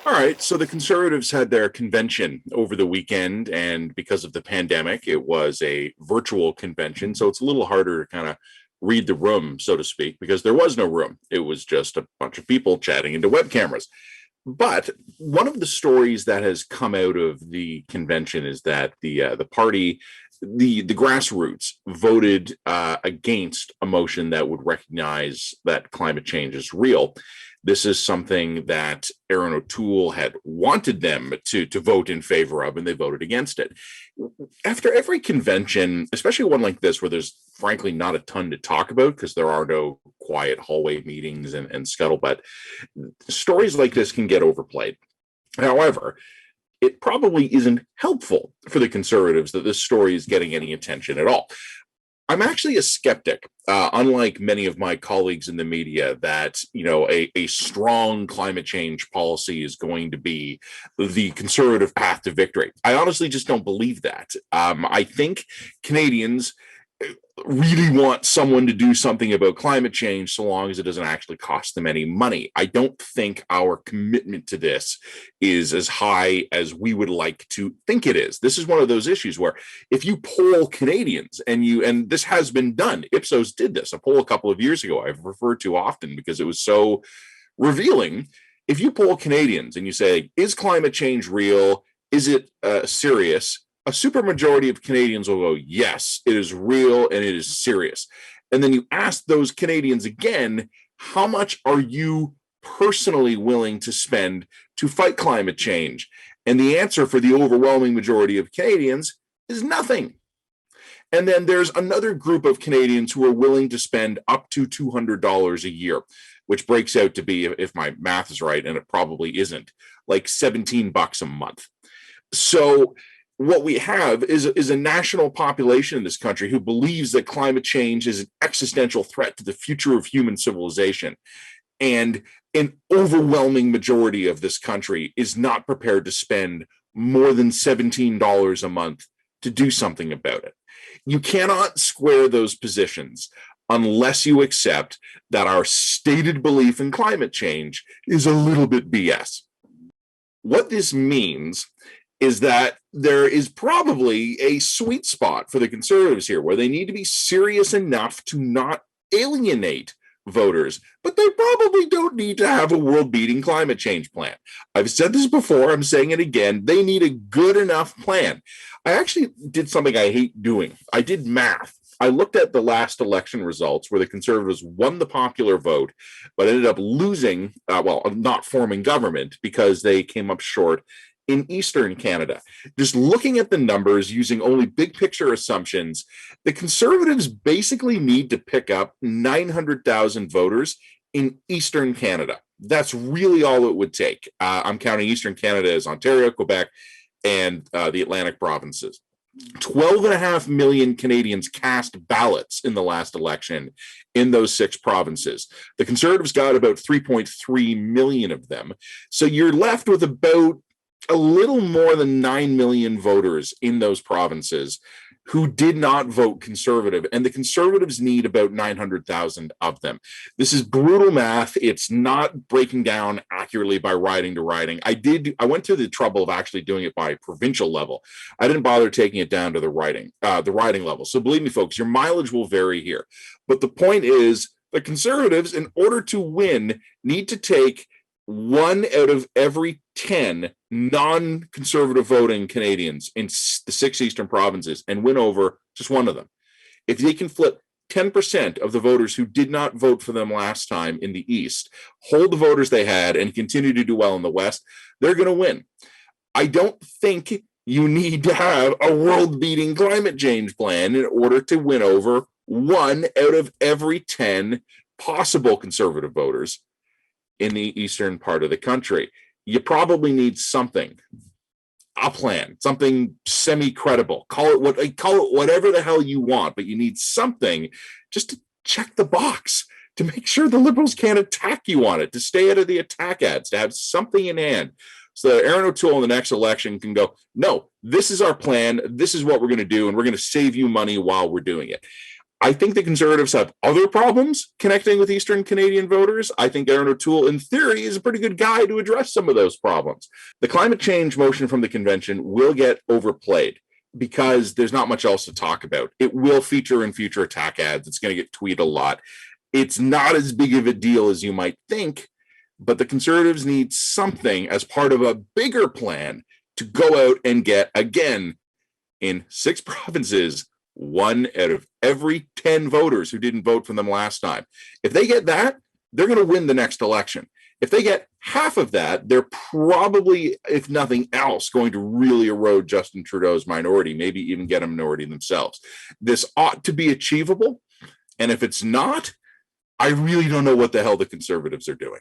All right. So the Conservatives had their convention over the weekend, and because of the pandemic, it was a virtual convention. So it's a little harder to kind of read the room, so to speak, because there was no room. It was just a bunch of people chatting into web cameras. But one of the stories that has come out of the convention is that the party, the grassroots, voted against a motion that would recognize that climate change is real. This is something that Aaron O'Toole had wanted them to vote in favor of, and they voted against it. After every convention, especially one like this, where there's frankly not a ton to talk about because there are no quiet hallway meetings and scuttlebutt, stories like this can get overplayed. However, it probably isn't helpful for the Conservatives that this story is getting any attention at all. I'm actually a skeptic, unlike many of my colleagues in the media, that a strong climate change policy is going to be the Conservative path to victory. I honestly just don't believe that. I think Canadians really want someone to do something about climate change so long as it doesn't actually cost them any money. I don't think our commitment to this is as high as we would like to think it is. This is one of those issues where if you poll Canadians and this has been done, Ipsos did this, a poll a couple of years ago I've referred to often because it was so revealing. If you poll Canadians and you say, is climate change real? Is it serious? A supermajority of Canadians will go, yes, it is real and it is serious. And then you ask those Canadians again, how much are you personally willing to spend to fight climate change? And the answer for the overwhelming majority of Canadians is nothing. And then there's another group of Canadians who are willing to spend up to $200 a year, which breaks out to be, if my math is right, and it probably isn't, like $17 a month. So what we have is a national population in this country who believes that climate change is an existential threat to the future of human civilization. And an overwhelming majority of this country is not prepared to spend more than $17 a month to do something about it. You cannot square those positions unless you accept that our stated belief in climate change is a little bit BS. What this means is that there is probably a sweet spot for the Conservatives here where they need to be serious enough to not alienate voters, but they probably don't need to have a world-beating climate change plan. I've said this before, I'm saying it again, they need a good enough plan. I actually did something I hate doing. I did math. I looked at the last election results where the Conservatives won the popular vote, but ended up losing, not forming government because they came up short in Eastern Canada. Just looking at the numbers using only big picture assumptions, the Conservatives basically need to pick up 900,000 voters in Eastern Canada. That's really all it would take. I'm counting Eastern Canada as Ontario, Quebec, and the Atlantic provinces. 12.5 million Canadians cast ballots in the last election in those 6 provinces. The Conservatives got about 3.3 million of them. So you're left with about a little more than 9 million voters in those provinces who did not vote Conservative, and the Conservatives need about 900,000 of them. This is brutal math. It's not breaking down accurately by riding to riding. I went to the trouble of actually doing it by provincial level. I didn't bother taking it down to the riding level. So believe me, folks, your mileage will vary here. But the point is, the Conservatives, in order to win, need to take 1 out of every 10 non-conservative voting Canadians in the 6 eastern provinces and win over just one of them. If they can flip 10% of the voters who did not vote for them last time in the East, hold the voters they had, and continue to do well in the West, they're going to win. I don't think you need to have a world-beating climate change plan in order to win over 1 out of every 10 possible conservative voters in the eastern part of the country. You probably need something, a plan, something semi-credible. Call it whatever the hell you want, but you need something just to check the box, to make sure the Liberals can't attack you on it, to stay out of the attack ads, to have something in hand so that Aaron O'Toole in the next election can go, no, this is our plan, this is what we're going to do, and we're going to save you money while we're doing it. I think the Conservatives have other problems connecting with Eastern Canadian voters. I think Aaron O'Toole, in theory, is a pretty good guy to address some of those problems. The climate change motion from the convention will get overplayed because there's not much else to talk about. It will feature in future attack ads. It's going to get tweeted a lot. It's not as big of a deal as you might think, but the Conservatives need something as part of a bigger plan to go out and get, again, in 6 provinces, 1 out of every 10 voters who didn't vote for them last time. If they get that, they're going to win the next election. If they get half of that, they're probably, if nothing else, going to really erode Justin Trudeau's minority, maybe even get a minority themselves. This ought to be achievable. And if it's not, I really don't know what the hell the Conservatives are doing.